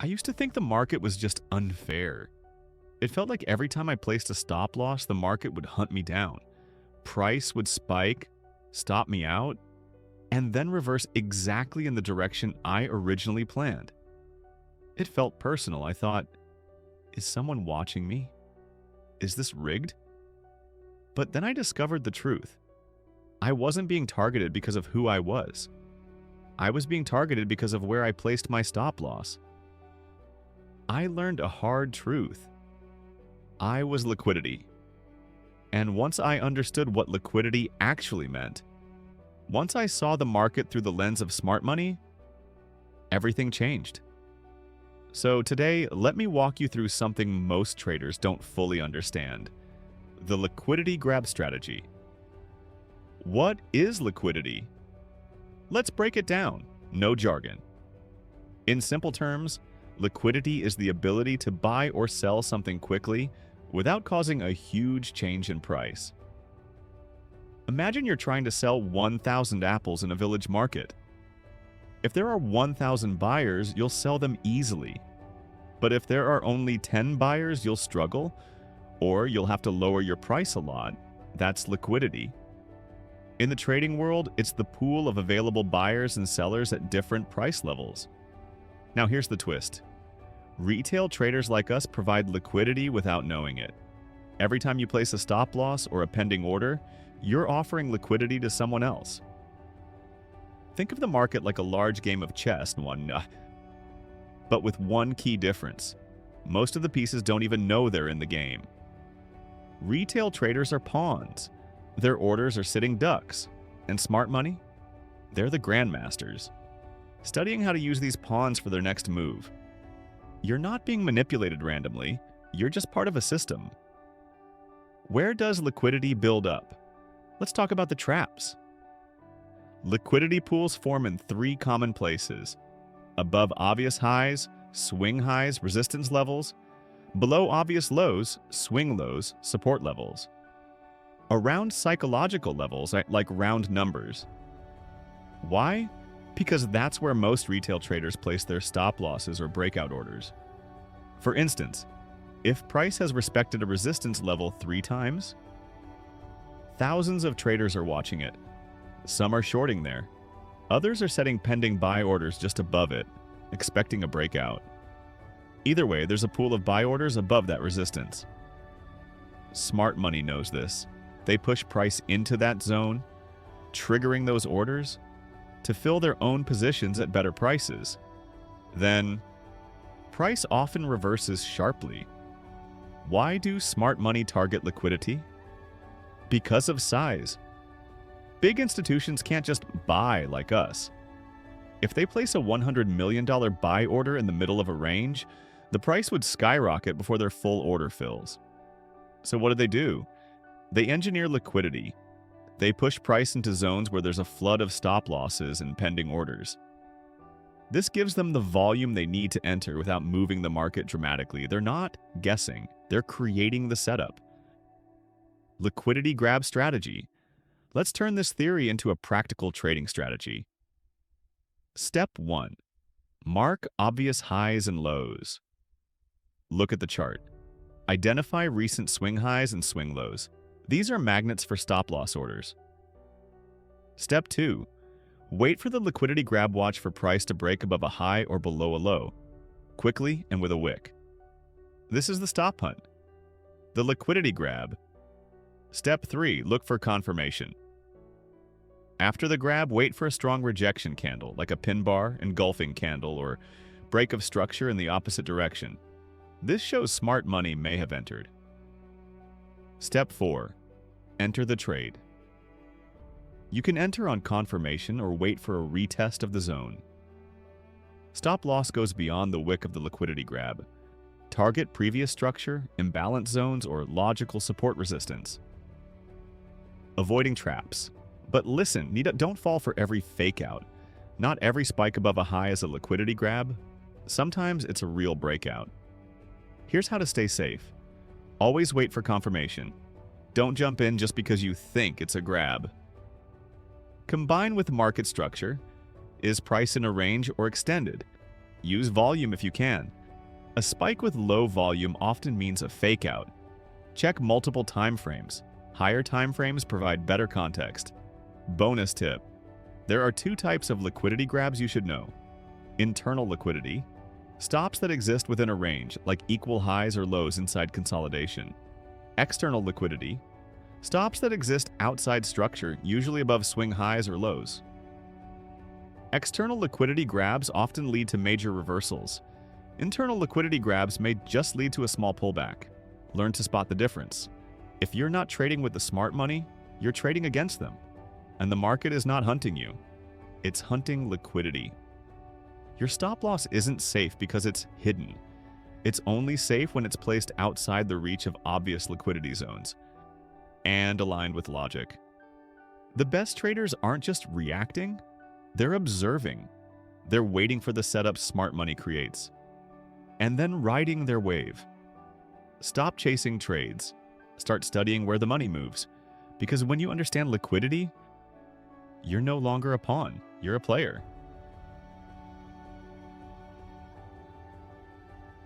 I used to think the market was just unfair. It felt like every time I placed a stop loss, the market would hunt me down. Price would spike, stop me out, and then reverse exactly in the direction I originally planned. It felt personal. I thought, is someone watching me? Is this rigged? But then I discovered the truth. I wasn't being targeted because of who I was. I was being targeted because of where I placed my stop loss. I learned a hard truth. I was liquidity. And once I understood what liquidity actually meant, once I saw the market through the lens of smart money, everything changed. So today, let me walk you through something most traders don't fully understand: the liquidity grab strategy. What is liquidity? Let's break it down. No jargon. In simple terms, liquidity is the ability to buy or sell something quickly without causing a huge change in price. Imagine you're trying to sell 1,000 apples in a village market. If there are 1,000 buyers, you'll sell them easily. But if there are only 10 buyers, you'll struggle, or you'll have to lower your price a lot. That's liquidity. In the trading world, it's the pool of available buyers and sellers at different price levels. Now here's the twist. Retail traders like us provide liquidity without knowing it. Every time you place a stop loss or a pending order, you're offering liquidity to someone else. Think of the market like a large game of chess, but with one key difference. Most of the pieces don't even know they're in the game. Retail traders are pawns. Their orders are sitting ducks. And smart money? They're the grandmasters, studying how to use these pawns for their next move. You're not being manipulated randomly. You're just part of a system. Where does liquidity build up? Let's talk about the traps. Liquidity pools form in three common places: above obvious highs, swing highs, resistance levels; below obvious lows, swing lows, support levels; around psychological levels, like round numbers. Why? Because that's where most retail traders place their stop losses or breakout orders. For instance, if price has respected a resistance level 3 times, thousands of traders are watching it. Some are shorting there. Others are setting pending buy orders just above it, expecting a breakout. Either way, there's a pool of buy orders above that resistance. Smart money knows this. They push price into that zone, triggering those orders to fill their own positions at better prices. Then, price often reverses sharply. Why do smart money target liquidity? Because of size. Big institutions can't just buy like us. If they place a $100 million buy order in the middle of a range, the price would skyrocket before their full order fills. So what do? They engineer liquidity. They push price into zones where there's a flood of stop losses and pending orders. This gives them the volume they need to enter without moving the market dramatically. They're not guessing. They're creating the setup. Liquidity grab strategy. Let's turn this theory into a practical trading strategy. Step 1. Mark obvious highs and lows. Look at the chart. Identify recent swing highs and swing lows. These are magnets for stop-loss orders. Step 2. Wait for the liquidity grab watch for price to break above a high or below a low, quickly and with a wick. This is the stop hunt. The liquidity grab. Step 3. Look for confirmation. After the grab, wait for a strong rejection candle, like a pin bar, engulfing candle, or break of structure in the opposite direction. This shows smart money may have entered. Step 4. Enter the trade. You can enter on confirmation or wait for a retest of the zone. Stop loss goes beyond the wick of the liquidity grab. Target previous structure, imbalance zones, or logical support resistance. Avoiding traps. But listen, don't fall for every fake out. Not every spike above a high is a liquidity grab. Sometimes it's a real breakout. Here's how to stay safe. Always wait for confirmation. Don't jump in just because you think it's a grab. Combine with market structure. Is price in a range or extended? Use volume if you can. A spike with low volume often means a fake out. Check multiple time frames. Higher time frames provide better context. Bonus tip. There are two types of liquidity grabs you should know. Internal liquidity. Stops that exist within a range, like equal highs or lows inside consolidation. External liquidity. Stops that exist outside structure, usually above swing highs or lows. External liquidity grabs often lead to major reversals. Internal liquidity grabs may just lead to a small pullback. Learn to spot the difference. If you're not trading with the smart money, you're trading against them. And the market is not hunting you. It's hunting liquidity. Your stop loss isn't safe because it's hidden. It's only safe when it's placed outside the reach of obvious liquidity zones and aligned with logic. The best traders aren't just reacting, they're observing. They're waiting for the setup smart money creates, and then riding their wave. Stop chasing trades. Start studying where the money moves. Because when you understand liquidity, you're no longer a pawn, you're a player.